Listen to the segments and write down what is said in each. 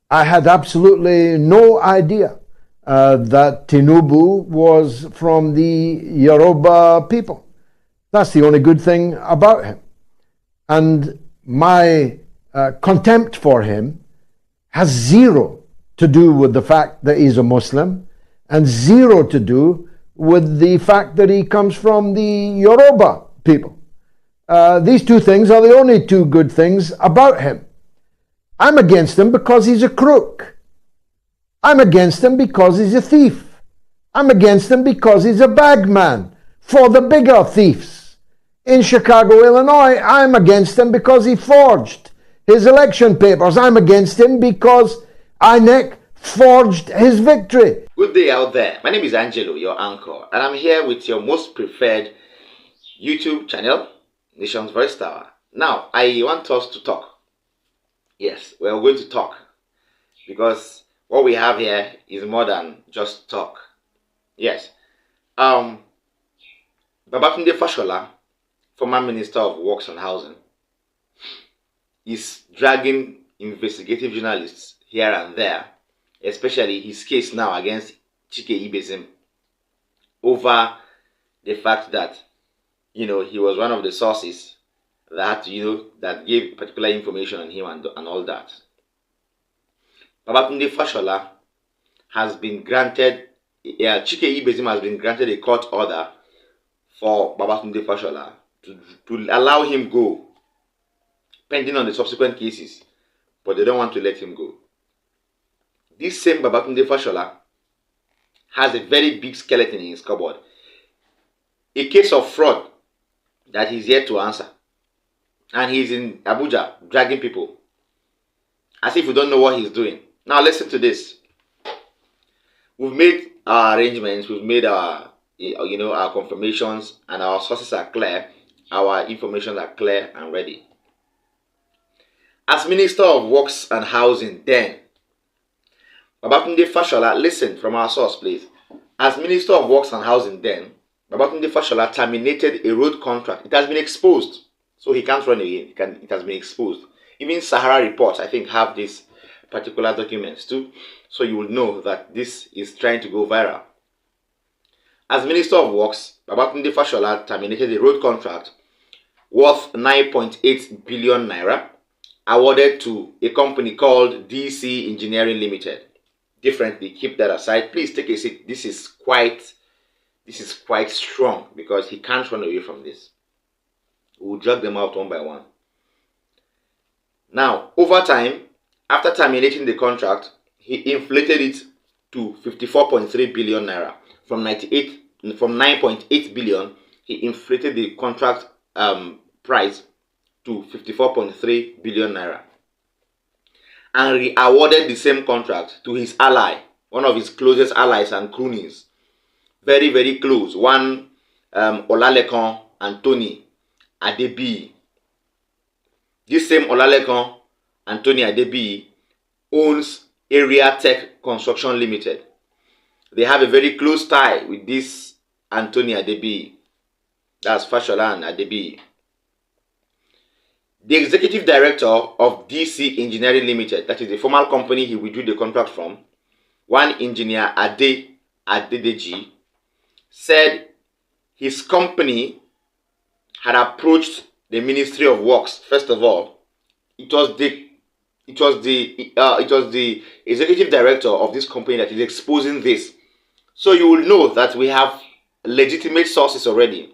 I had absolutely no idea that Tinibu was from the Yoruba people. That's the only good thing about him. And my contempt for him has zero to do with the fact that he's a Muslim and zero to do with the fact that he comes from the Yoruba people. These two things are the only two good things about him. I'm against him because he's a crook. I'm against him because he's a thief. I'm against him because he's a bagman for the bigger thieves. In Chicago, Illinois, I'm against him because he forged his election papers. I'm against him because INEC forged his victory. Good day out there. My name is Angelo, your anchor, and I'm here with your most preferred YouTube channel, Nation's Voice Tower. Now, I want us to talk. Yes, we're going to talk because what we have here is more than just talk. Yes. Babatunde Fashola, former Minister of Works and Housing, is dragging investigative journalists here and there, especially his case now against Chike Ibezim, over the fact that, he was one of the sources that, that gave particular information on him and all that. Babatunde Fashola has been granted, Chike Ibezim has been granted a court order for Babatunde Fashola to allow him go, pending on the subsequent cases, but they don't want to let him go. This same Babatunde Fashola has a very big skeleton in his cupboard, a case of fraud that he's yet to answer. And he's in Abuja dragging people as if we don't know what he's doing. Now listen to this. We've made our arrangements, we've made our our confirmations, and our sources are clear, our information are clear and ready. As Minister of Works and Housing then, Babatunde Fashola, listen from our source please. As Minister of Works and Housing then, Babatunde Fashola terminated a road contract. It has been exposed. So he can't run again. It has been exposed. Even Sahara reports, I think, have these particular documents too. So you will know that this is trying to go viral. As Minister of Works, Babatunde Fashola terminated a road contract worth 9.8 billion naira, awarded to a company called DC Engineering Limited. Differently, keep that aside. Please take a seat. This is quite strong because he can't run away from this. We'll drag them out one by one. Now, over time, after terminating the contract, he inflated it to 54.3 billion naira. From 9.8 billion, he inflated the contract price to 54.3 billion naira. And re-awarded the same contract to his ally, one of his closest allies and cronies. Very, very close. One, Olalekan Anthony Adebi. This same Olalekan Anthony Adebi owns Area Tech Construction Limited. They have a very close tie with this Anthony Adebi. That's Fashola and Adebi. The executive director of DC Engineering Limited, that is the former company he withdrew the contract from, one engineer Adedeji, said his company had approached the Ministry of Works. First of all, it was the executive director of this company that is exposing this. So you will know that we have legitimate sources already.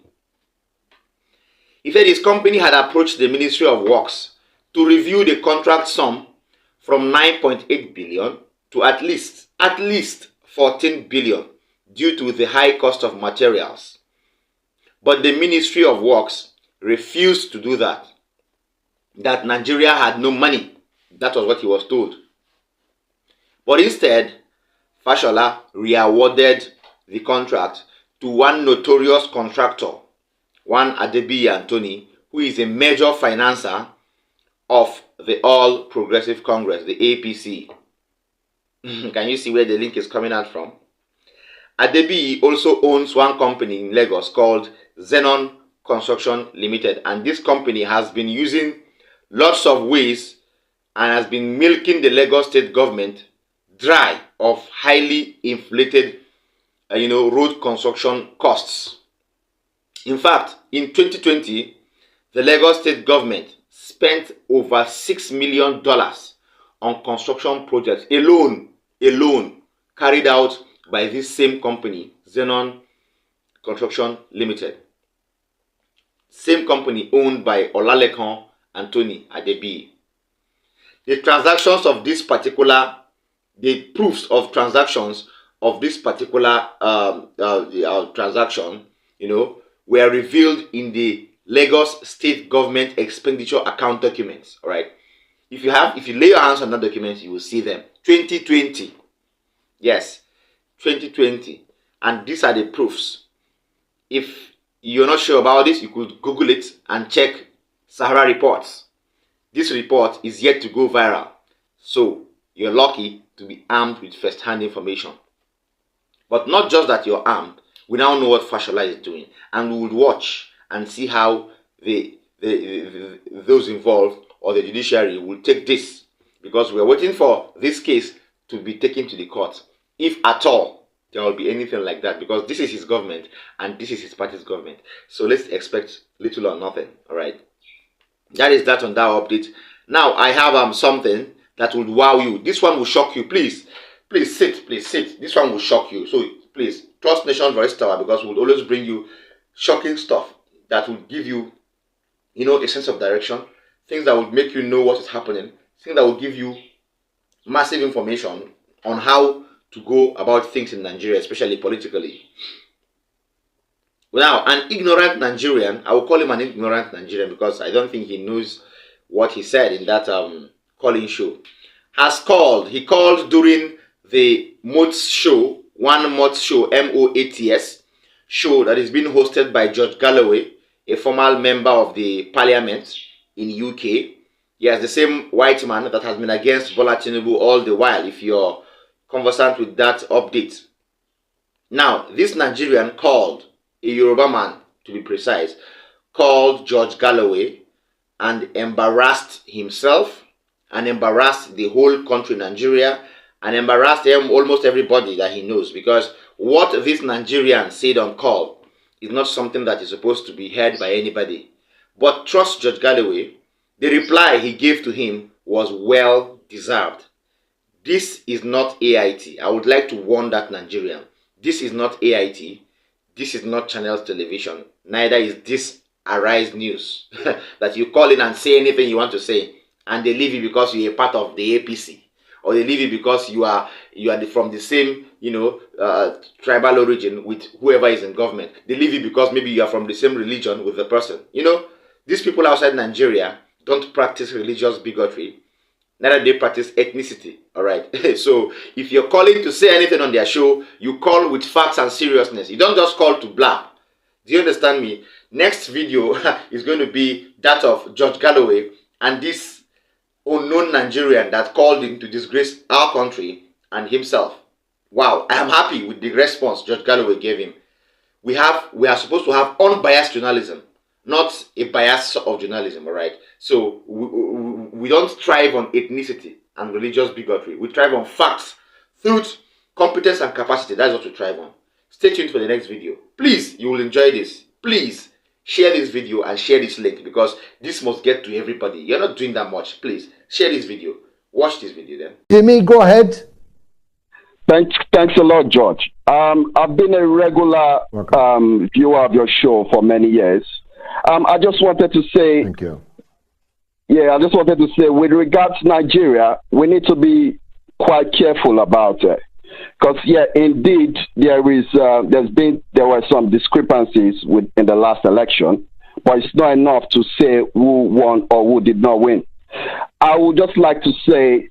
He said his company had approached the Ministry of Works to review the contract sum from 9.8 billion to at least 14 billion due to the high cost of materials. But the Ministry of Works refused to do that. That Nigeria had no money. That was what he was told. But instead, Fashola re-awarded the contract to one notorious contractor, one Adebi Anthony, who is a major financer of the All Progressive Congress, the APC. Can you see where the link is coming out from? Adebi also owns one company in Lagos called Zenon Construction Limited, and this company has been using lots of ways and has been milking the Lagos state government dry of highly inflated road construction costs. In fact, in 2020, the Lagos state government spent over $6 million on construction projects alone carried out by this same company, Zenon Construction Limited. Same company owned by Olalekan and Tony Adebi. The proofs of transactions of this particular transaction, were revealed in the Lagos State Government Expenditure Account documents. All right. If you lay your hands on that document, you will see them. 2020. Yes, 2020. And these are the proofs. If you're not sure about this, you could Google it and check Sahara reports. This report is yet to go viral. So you're lucky to be armed with first-hand information. But not just that you're armed, we now know what Fashola is doing. And we would watch and see how those involved or the judiciary will take this. Because we are waiting for this case to be taken to the court. If at all there will be anything like that. Because this is his government and this is his party's government. So let's expect little or nothing. Alright. That is that on that update. Now I have something that will wow you. This one will shock you. Please sit. This one will shock you. So please trust Nation Voice Tower, because we'll always bring you shocking stuff that will give you, a sense of direction. Things that will make you know what is happening. Things that will give you massive information on how to go about things in Nigeria, especially politically. Now, an ignorant Nigerian, I will call him an ignorant Nigerian because I don't think he knows what he said in that calling show, he called during the MOTS show, One MOTS show, MOATS show that is being hosted by George Galloway, a former member of the parliament in UK. Yes, the same white man that has been against Bola Tinibu all the while, if you're conversant with that update. Now, this Nigerian called, a Yoruba man to be precise, called George Galloway and embarrassed himself and embarrassed the whole country, Nigeria, and embarrassed almost everybody that he knows, because what this Nigerian said on call is not something that is supposed to be heard by anybody. But trust George Galloway, the reply he gave to him was well deserved. This is not AIT. I would like to warn that Nigerian. This is not AIT. This is not Channels Television. Neither is this Arise News that you call in and say anything you want to say, and they leave you because you're a part of the APC, or they leave you because you are from the same tribal origin with whoever is in government. They leave you because maybe you are from the same religion with the person. These people outside Nigeria don't practice religious bigotry. Neither do they practice ethnicity. All right. So if you're calling to say anything on their show, you call with facts and seriousness. You don't just call to blab. Do you understand me? Next video is going to be that of George Galloway and this unknown Nigerian that called him to disgrace our country and himself. Wow, I am happy with the response George Galloway gave him. We are supposed to have unbiased journalism, not a bias of journalism, all right? So we don't thrive on ethnicity and religious bigotry. We thrive on facts, truth, competence, and capacity. That's what we thrive on. Stay tuned for the next video. Please, you will enjoy this. Please, share this video and share this link, because this must get to everybody. You're not doing that much. Please, share this video. Watch this video then. Jimmy, go ahead. Thanks a lot, George. I've been a regular viewer of your show for many years. I just wanted to say... Thank you. Yeah, I just wanted to say, with regards to Nigeria, we need to be quite careful about it. Because, yeah, indeed, there were some discrepancies in the last election, but it's not enough to say who won or who did not win. I would just like to say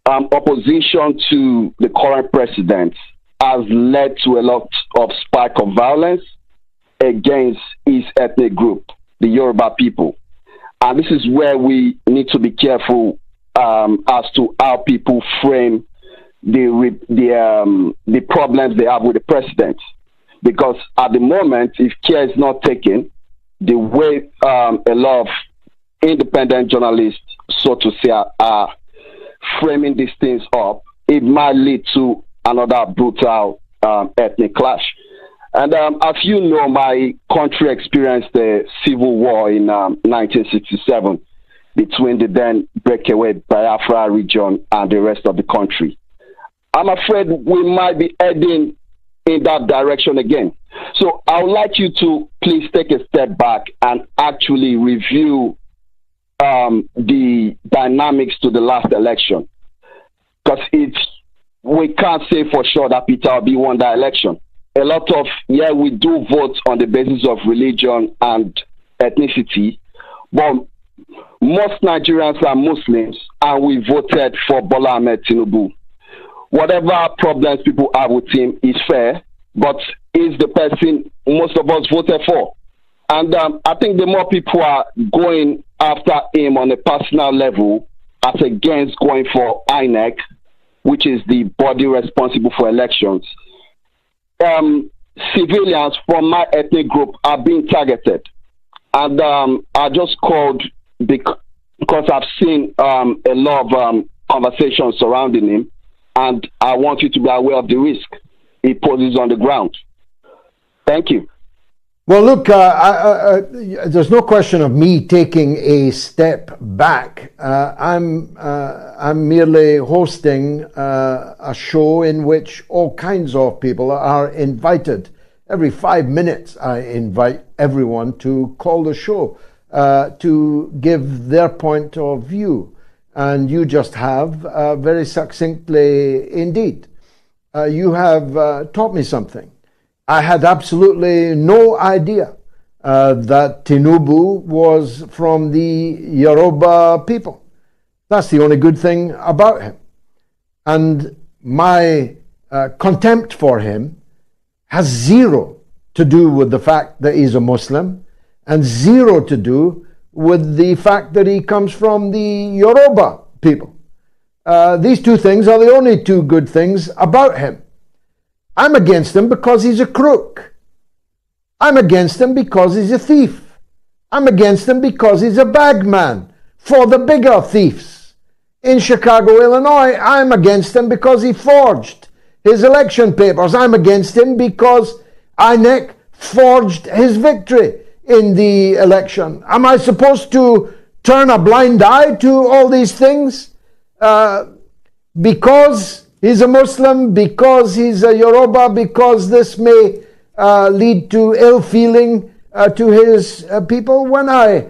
opposition to the current president has led to a lot of spike of violence against his ethnic group, the Yoruba people. And this is where we need to be careful as to how people frame the problems they have with the president. Because at the moment, if care is not taken, the way a lot of independent journalists so to say, are framing these things up, it might lead to another brutal ethnic clash. And as you know, my country experienced a civil war in 1967 between the then breakaway Biafra region and the rest of the country. I'm afraid we might be heading in that direction again. So I would like you to please take a step back and actually review the dynamics to the last election. Because we can't say for sure that Peter Obi won that election. A lot of, we do vote on the basis of religion and ethnicity, but most Nigerians are Muslims, and we voted for Bola Ahmed Tinibu. Whatever problems people have with him is fair, but he's the person most of us voted for. And I think the more people are going after him on a personal level, as against going for INEC, which is the body responsible for elections, civilians from my ethnic group are being targeted. And I just called because I've seen a lot of conversations surrounding him, and I want you to be aware of the risk he poses on the ground. Thank you. Well, look, there's no question of me taking a step back. I'm merely hosting a show in which all kinds of people are invited. Every 5 minutes, I invite everyone to call the show to give their point of view. And you just have, very succinctly indeed, you have taught me something. I had absolutely no idea that Tinibu was from the Yoruba people. That's the only good thing about him. And my contempt for him has zero to do with the fact that he's a Muslim, and zero to do with the fact that he comes from the Yoruba people. These two things are the only two good things about him. I'm against him because he's a crook. I'm against him because he's a thief. I'm against him because he's a bagman for the bigger thieves. In Chicago, Illinois, I'm against him because he forged his election papers. I'm against him because INEC forged his victory in the election. Am I supposed to turn a blind eye to all these things because he's a Muslim, because he's a Yoruba, because this may lead to ill feeling to his people? When I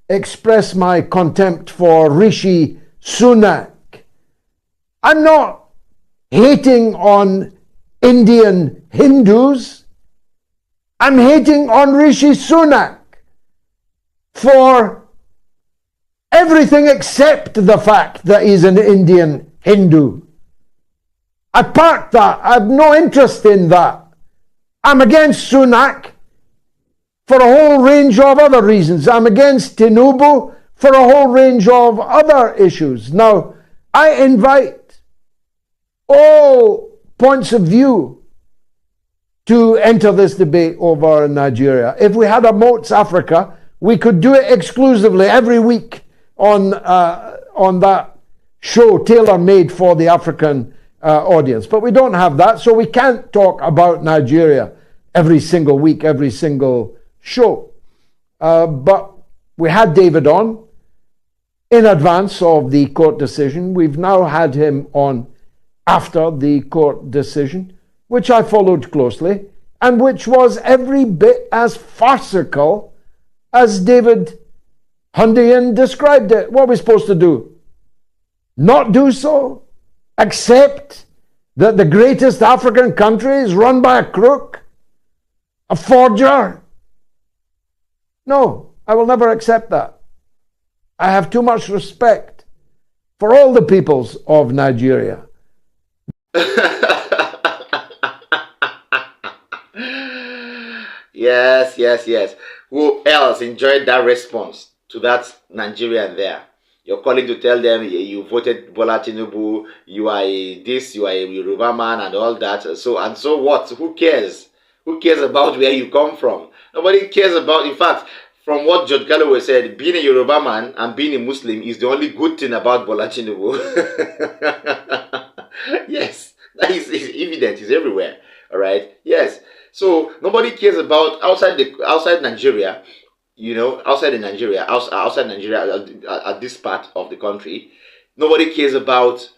express my contempt for Rishi Sunak, I'm not hating on Indian Hindus. I'm hating on Rishi Sunak for everything except the fact that he's an Indian Hindu. I parked that. I have no interest in that. I'm against Sunak for a whole range of other reasons. I'm against Tinibu for a whole range of other issues. Now, I invite all points of view to enter this debate over Nigeria. If we had a Moats Africa, we could do it exclusively every week on that show tailor-made for the African audience. But we don't have that, so we can't talk about Nigeria every single week, every single show. But we had David on in advance of the court decision. We've now had him on after the court decision, which I followed closely, and which was every bit as farcical as David Hundian described it. What are we supposed to do? Not do so? Accept that the greatest African country is run by a crook? A forger? No, I will never accept that. I have too much respect for all the peoples of Nigeria. Yes. Who else enjoyed that response to that Nigerian there? You're calling to tell them you voted Bola Tinibu, you are this, you are a Yoruba man and all that. So what? Who cares? Who cares about where you come from? Nobody cares about, in fact, from what George Galloway said, being a Yoruba man and being a Muslim is the only good thing about Bola Tinibu. Yes, that is evident. It's everywhere. All right. Yes. So nobody cares about outside Nigeria. You know, outside Nigeria, at this part of the country, nobody cares about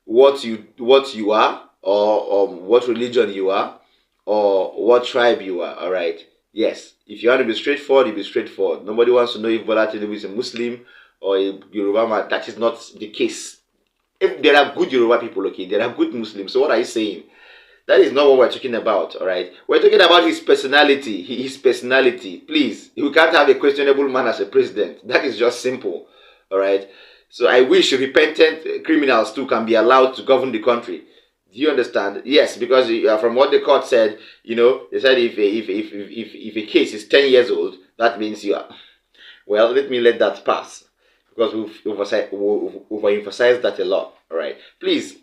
what you are, or what religion you are, or what tribe you are. All right. Yes, if you want to be straightforward, you be straightforward. Nobody wants to know if Bola Tinubu is a Muslim or a Yoruba man. That is not the case. If there are good Yoruba people, okay, there are good Muslims. So what are you saying? That is not what we're talking about, all right? We're talking about his personality. His personality. Please, you can't have a questionable man as a president. That is just simple, all right? So I wish repentant criminals too can be allowed to govern the country. Do you understand? Yes, because from what the court said, you know, they said if a case is 10 years old, that means you are. Well, let that pass, because we've overemphasized that a lot. All right. Please,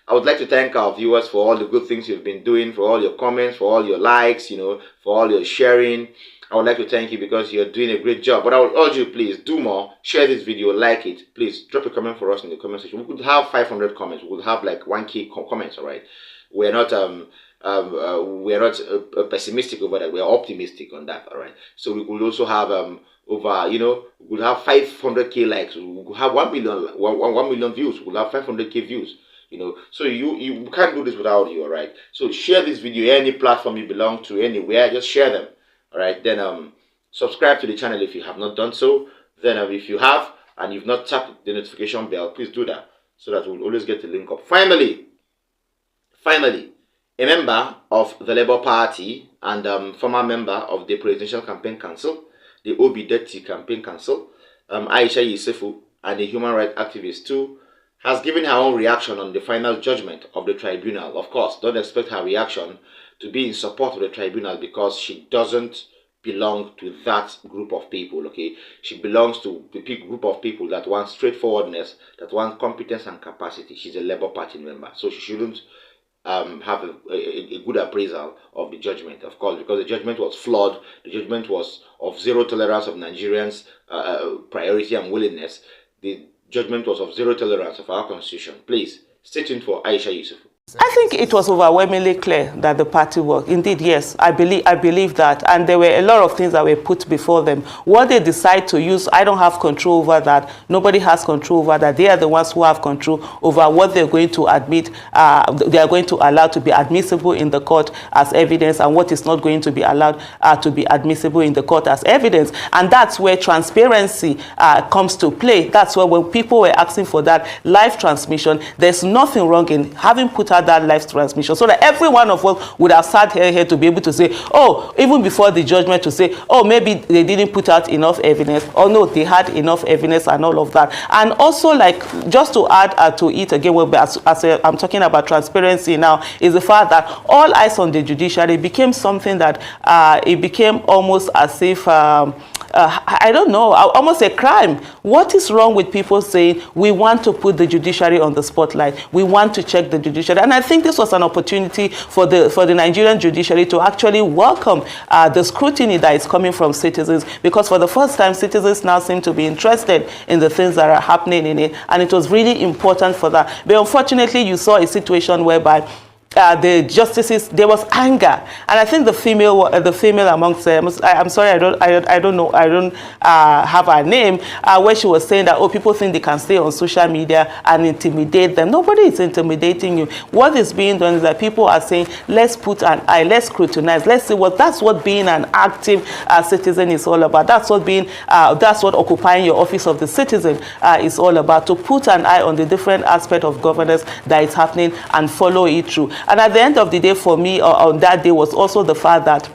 I would like to thank our viewers for all the good things you've been doing, for all your comments, for all your likes, you know, for all your sharing. I would like to thank you because you're doing a great job. But I would urge you, please, do more. Share this video, like it. Please, drop a comment for us in the comment section. We could have 500 comments. We could have like 1K comments, all right? We're not pessimistic over that. We're optimistic on that, all right? So we could also have over, you know, we could have 500K likes. We could have 1 million views. We could have 500K views. You know, so you can't do this without you, all right? So share this video, any platform you belong to, anywhere, just share them. All right, then subscribe to the channel if you have not done so. Then if you have and you've not tapped the notification bell, please do that so that we'll always get the link up. Finally, a member of the Labour Party and former member of the Presidential Campaign Council, the OB-Dirty Campaign Council, Aisha Yusufu, and a human rights activist too, has given her own reaction on the final judgment of the tribunal. Of course, don't expect her reaction to be in support of the tribunal because she doesn't belong to that group of people, okay? She belongs to the group of people that want straightforwardness, that want competence and capacity. She's a Labour Party member, so she shouldn't have a good appraisal of the judgment, of course, because the judgment was flawed. The judgment was of zero tolerance of Nigerians' priority and willingness. The judgment was of zero tolerance of our constitution. Please, stay tuned for Aisha Yusufu. I think it was overwhelmingly clear that the party worked. Indeed, yes, I believe that. And there were a lot of things that were put before them. What they decide to use, I don't have control over that. Nobody has control over that. They are the ones who have control over what they're going to admit, they are going to allow to be admissible in the court as evidence, and what is not going to be allowed to be admissible in the court as evidence. And that's where transparency comes to play. That's where when people were asking for that live transmission, there's nothing wrong in having put out that live transmission, so that every one of us would have sat here to be able to say, oh, even before the judgment, to say, oh, maybe they didn't put out enough evidence, or no, they had enough evidence, and all of that. And also, like, just to add to it again, well, as I'm talking about transparency now, is the fact that all eyes on the judiciary became something that it became almost as if I don't know, almost a crime. What is wrong with people saying we want to put the judiciary on the spotlight, we want to check the judiciary? And I think this was an opportunity for the Nigerian judiciary to actually welcome the scrutiny that is coming from citizens, because for the first time, citizens now seem to be interested in the things that are happening in it, and it was really important for that. But unfortunately, you saw a situation whereby the justices, there was anger, and I think the female amongst them, I'm sorry, I don't know, I don't have her name, where she was saying that, oh, people think they can stay on social media and intimidate them. Nobody is intimidating you. What is being done is that people are saying, let's put an eye, let's scrutinize, let's see that's what being an active citizen is all about. That's what occupying your office of the citizen is all about, to put an eye on the different aspect of governance that is happening and follow it through. And at the end of the day, for me, on that day, was also the fact that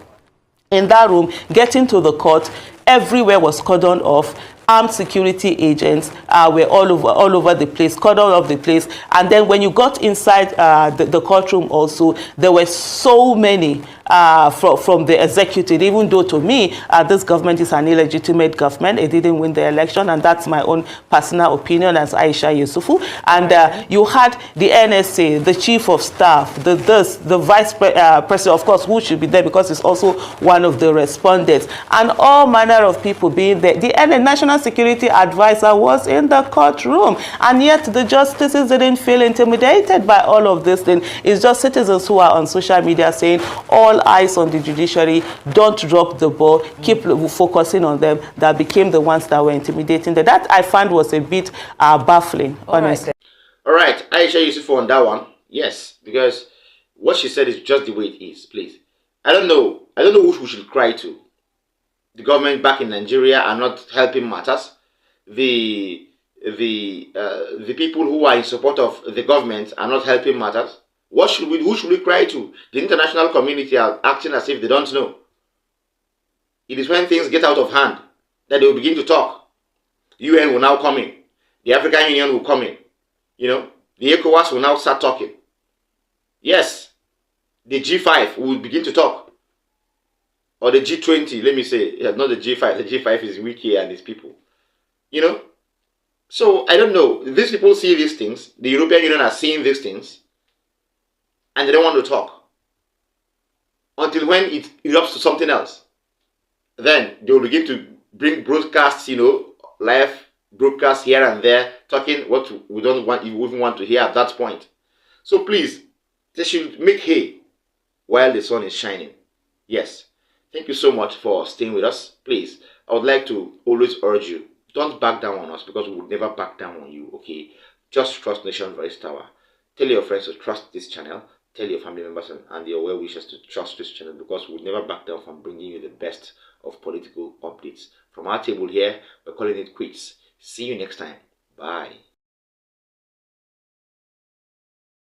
in that room, getting to the court, everywhere was cordoned off. Armed security agents were all over the place, cordoned off the place. And then when you got inside the courtroom also, there were so many from the executive, even though to me, this government is an illegitimate government. It didn't win the election, and that's my own personal opinion as Aisha Yusufu. And you had the NSA, the chief of staff, the vice president, of course, who should be there because he's also one of the respondents, and all manner of people being there. The National Security Advisor was in the courtroom, and yet the justices didn't feel intimidated by all of this thing. It's just citizens who are on social media saying, all eyes on the judiciary, don't drop the ball, keep focusing on them, that became the ones that were intimidating. That I found was a bit baffling, honestly. All right, Aisha Yusufu on that one. Yes, because what she said is just the way it is, please. I don't know who we should cry to. The government back in Nigeria are not helping matters. The people who are in support of the government are not helping matters. Who should we cry to? The international community are acting as if they don't know. It is when things get out of hand that they will begin to talk. UN will now come in. The African Union will come in. You know, the ECOWAS will now start talking. Yes, the G5 will begin to talk. Or the G20, let me say, not the G5. The G5 is Wiki and his people. You know? So, I don't know. These people see these things. The European Union are seeing these things. And they don't want to talk. Until when it erupts to something else. Then, they will begin to bring broadcasts, you know, live broadcasts here and there, talking what we don't want, you even want to hear at that point. So please, they should make hay while the sun is shining. Yes. Thank you so much for staying with us. Please, I would like to always urge you, don't back down on us because we would never back down on you, okay? Just trust Nation Voice Tower. Tell your friends to trust this channel. Tell your family members and your well-wishers to trust this channel because we would never back down from bringing you the best of political updates. From our table here, we're calling it quits. See you next time. Bye.